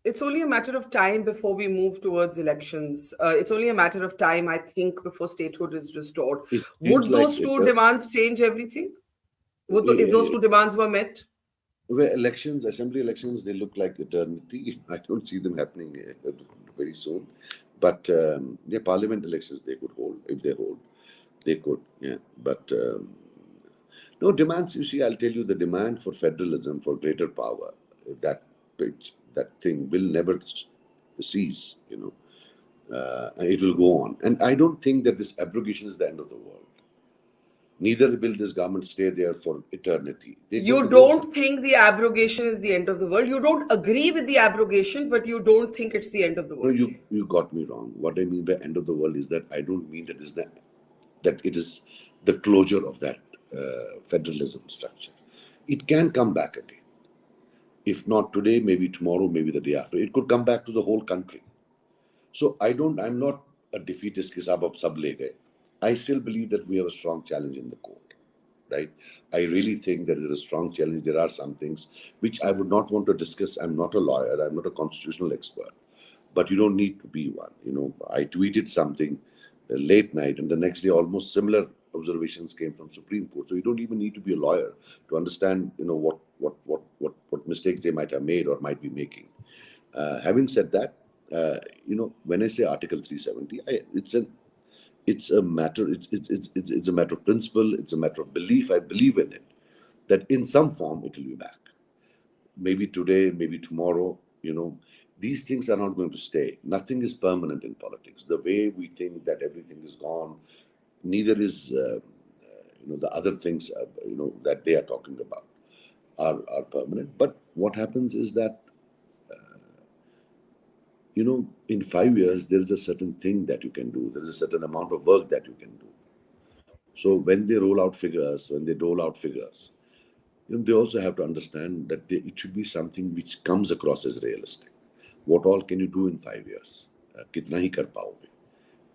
It's only a matter of time before we move towards elections. It's only a matter of time, I think, before statehood is restored. It seems Would like those it. two demands change everything? If those Eh, two demands were met? where elections, assembly elections, they look like eternity. I don't see them happening very soon. But yeah, parliament elections they could hold. If they hold, they could. Yeah. But no demands. You see, I'll tell you the demand for federalism, for greater power, that thing will never cease. And it will go on. And I don't think that this abrogation is the end of the world. Neither will this government stay there for eternity. They're going You to roll some. don't think the abrogation is the end of the world. You don't agree with the abrogation, but you don't think it's the end of the No, world. you got me wrong. What I mean by end of the world is that I don't mean that it is the closure of that federalism structure. It can come back again. If not today, maybe tomorrow, maybe the day after. It could come back to the whole country. So I'm not a defeatist ki sab ab sab le gaye. I still believe that we have a strong challenge in the court, right? I really think that there is a strong challenge. There are some things which I would not want to discuss. I'm not a lawyer. I'm not a constitutional expert, but you don't need to be one. I tweeted something late night, and the next day, almost similar observations came from Supreme Court. So you don't even need to be a lawyer to understand, what mistakes they might have made or might be making. Having said that, when I say Article 370, it's a matter. It's a matter of principle. It's a matter of belief. I believe in it that in some form it will be back. Maybe today, maybe tomorrow. These things are not going to stay. Nothing is permanent in politics. The way we think that everything is gone, neither is the other things that they are talking about are permanent. But what happens is that in 5 years, there is a certain thing that you can do. There is a certain amount of work that you can do. So when they dole out figures, they also have to understand that it should be something which comes across as realistic. What all can you do in 5 years? Kitna hi kar paoge?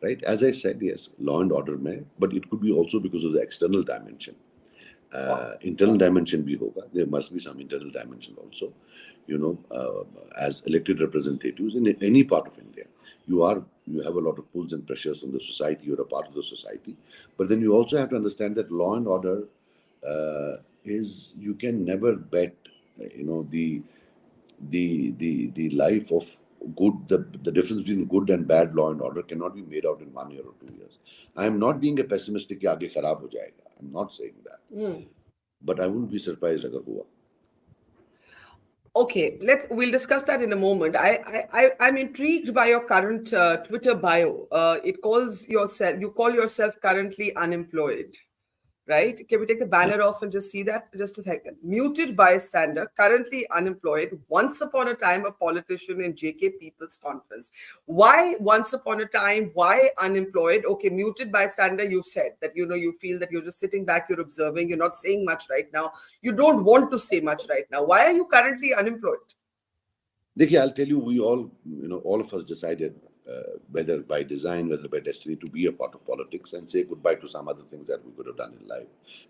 Right? As I said, yes, law and order may, but it could be also because of the external dimension. Internal dimension bhi hoga. There must be some internal dimension also. As elected representatives in any part of India, you have a lot of pulls and pressures from the society. You're a part of the society, but then you also have to understand that law and order is you can never bet. The life of the difference between good and bad law and order cannot be made out in 1 year or 2 years. I am not being a pessimistic कि आगे खराब हो जाएगा. I'm not saying that, but I wouldn't be surprised अगर हुआ. Okay, we'll discuss that in a moment. I'm intrigued by your current Twitter bio. You call yourself currently unemployed, right? Can we take the banner off and just see that? Just a second. Muted bystander, currently unemployed, once upon a time a politician in JK People's Conference. Why once upon a time? Why unemployed? Okay, muted bystander, you said that, you feel that you're just sitting back, you're observing, you're not saying much right now. You don't want to say much right now. Why are you currently unemployed? देखिए, I'll tell you, we all of us decided, whether by design, whether by destiny, to be a part of politics and say goodbye to some other things that we could have done in life.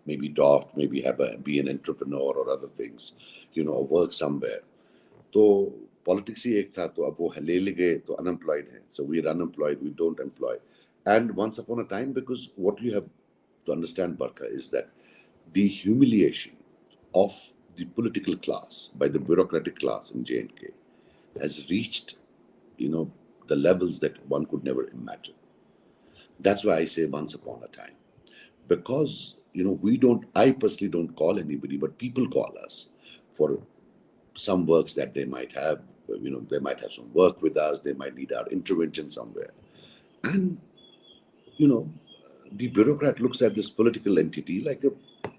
Maybe Doft, maybe be an entrepreneur or other things, or work somewhere. तो politics ही एक था, तो अब वो ले गए तो unemployed है. So we are unemployed, we don't employ. And once upon a time, because what you have to understand, Barkha, is that the humiliation of the political class by the bureaucratic class in J&K has reached, the levels that one could never imagine. That's why I say once upon a time. Because, I personally don't call anybody, but people call us for some works that they might have. They might have some work with us, they might need our intervention somewhere. And, you know, the bureaucrat looks at this political entity like a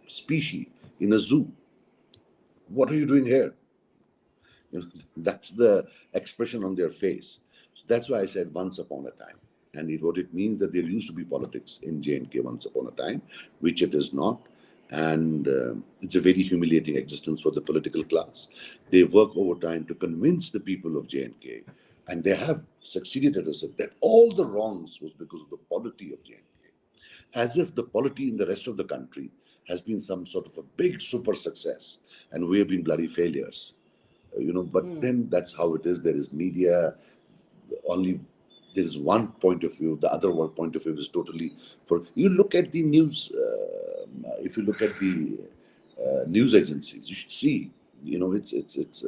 species in a zoo. What are you doing here? That's the expression on their face. So that's why I said once upon a time. And what it means that there used to be politics in J&K once upon a time, which it is not. And it's a very humiliating existence for the political class. They work overtime to convince the people of J&K, and they have succeeded at it, that all the wrongs was because of the polity of J&K. As if the polity in the rest of the country has been some sort of a big super success, and we have been bloody failures. But then that's how it is. There is media. Only there's one point of view. The other one point of view is totally for. You look at the news. If you look at the news agencies, you should see. It's.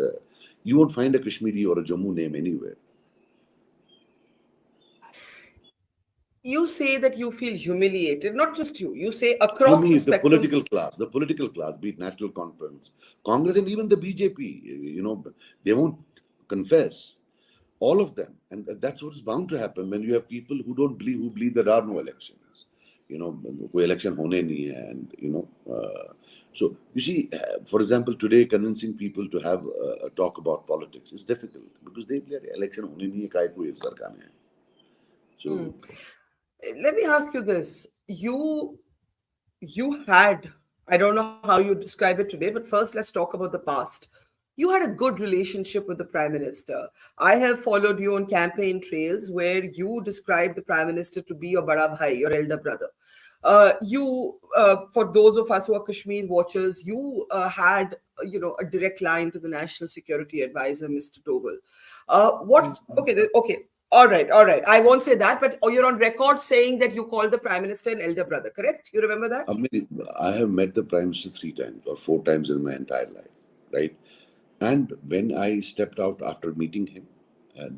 You won't find a Kashmiri or a Jammu name anywhere. You say that you feel humiliated, not just you. You say You across the mean spectrum. the political class, be it National Conference, Congress, and even the BJP, they won't confess. All of them. And that's what is bound to happen when you have people who believe there are no elections. कोई election होने नहीं है, and so you see, for example, today convincing people to have a talk about politics is difficult because they believe election होने नहीं है, काहे को ये सरकार है. So Let me ask you this. You had, I don't know how you describe it today, but first let's talk about the past. You had a good relationship with the Prime Minister. I have followed you on campaign trails where you described the Prime Minister to be your bada bhai, your elder brother. For those of us who are Kashmir watchers, you had, a direct line to the National Security Advisor, Mr. Doval. Okay. All right. I won't say that, but you're on record saying that you called the Prime Minister an elder brother, correct? You remember that? I mean, I have met the Prime Minister 3 times or 4 times in my entire life, right? And when I stepped out after meeting him,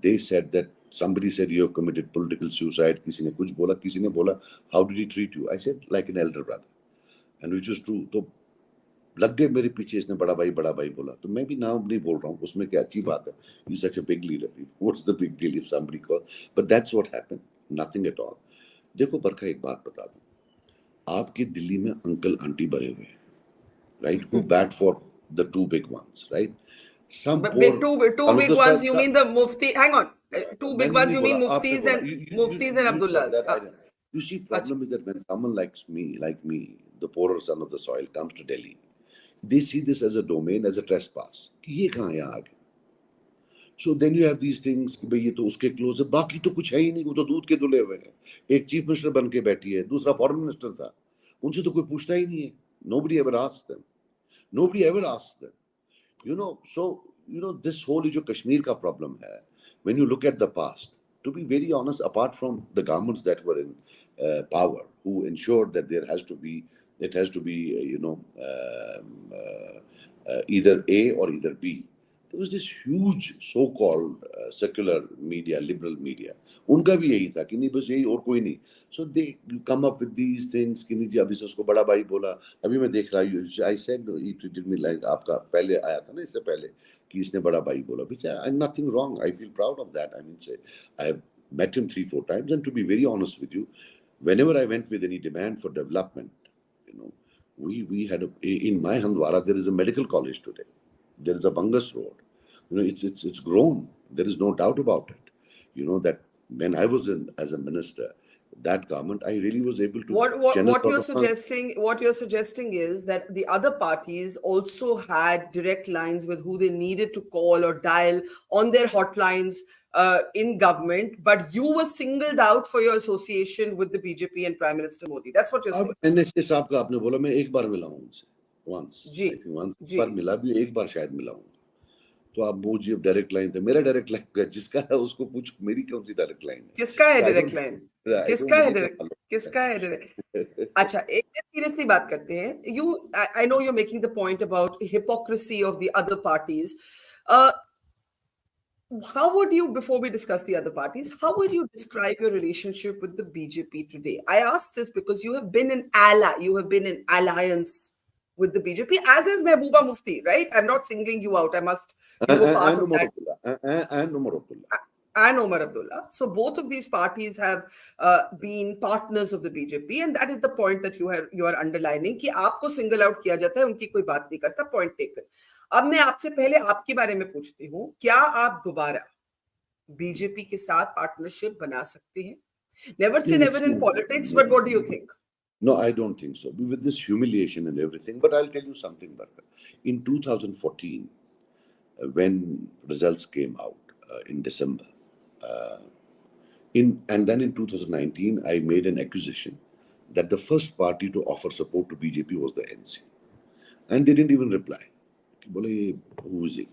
they said that somebody said you have committed political suicide. किसी ने कुछ बोला, किसी ने बोला, how did he treat you? I said like an elder brother, and which was true. तो लग गए मेरे पीछे, इसने बड़ा भाई बोला, तो मैं भी नाम नहीं बोल रहा हूँ, उसमें क्या अच्छी बात है. He's such a big leader. What's the big deal if somebody calls? But that's what happened. Nothing at all. देखो बरखा, एक बात बता दूं, आपकी दिल्ली में अंकल आंटी भरे हुए हैं, right? Who bat for the 2 big ones, right? Some But poor, two big ones, you mean the Mufti? Hang on. 2 big ones, you mean Muftis and Abdullahs. You see, problem is that when someone like me, the poorer son of the soil, comes to Delhi, they see this as a domain, as a trespass. कि ये कहाँ यहाँ आ गया? So then you have these things कि भाई ये तो उसके क्लोज है, बाकी तो कुछ है ही नहीं, वो तो दूध के धुले हुए हैं. एक चीफ मिनिस्टर बन के बैठी है, दूसरा फॉरेन मिनिस्टर था, उनसे तो कोई पूछता ही नहीं है. Nobody ever asks them. So this whole जो कश्मीर का problem है, when you look at the past, to be very honest, apart from the governments that were in power, who ensured that it has to be either A or either B, there was this huge so-called secular media, liberal media. उनका भी यही था कि नहीं बस यही और कोई नहीं. So they come up with these things कि नहीं जी अभी से उसको बड़ा भाई बोला. अभी मैं देख रहा हूँ, I said he treated me like आपका पहले आया था ना, इससे पहले कि इसने बड़ा भाई बोला, which nothing wrong. I feel proud of that. I mean, say I have met him 3-4 times, and to be very honest with you, whenever I went with any demand for development, we had in my Handwara there is a medical college today. There is a Bangas road. It's grown. There is no doubt about it. That when I was as a minister, that government, I really was able to. What you're suggesting is that the other parties also had direct lines with who they needed to call or dial on their hotlines in government, but you were singled out for your association with the BJP and Prime Minister Modi. That's what you're saying. NSA साहब का आपने बोला, मैं एक बार मिला हूँ उनसे, once. Ji, I think once बार मिला भी, एक बार शायद मिला हूँ. तो आप वो जी डायरेक्ट लाइन थे, मेरा डायरेक्ट लाइन जिसका है उसको पूछो, मेरी कौन सी डायरेक्ट लाइन है? किसका है डायरेक्ट लाइन? किसका है डायरेक्ट? अच्छा, एक सीरियसली बात करते हैं. I know you're making the point about hypocrisy of the other parties. How would you, before we discuss the other parties, how would you describe your relationship with the BJP today? I ask this because you have been an ally, you have been in alliance with the BJP, as is Mehbooba Mufti, right? I'm not singling you out. I must. You were part of that. And Umar Abdullah. And Omar Abdullah. So both of these parties have been partners of the BJP, and that is the point that you are underlining कि आपको single out किया जाता है, उनकी कोई बात नहीं करता. Point taken. अब मैं आपसे पहले आपके बारे में पूछती हूँ, क्या आप दोबारा बीजेपी के साथ पार्टनरशिप बना सकते हैं? Never say never in politics, but what do you think? No, I don't think so. With this humiliation and everything, but I'll tell you something, Barkha. In 2014, when results came out in December, and then in 2019, I made an accusation that the first party to offer support to BJP was the NC, and they didn't even reply. Who is he?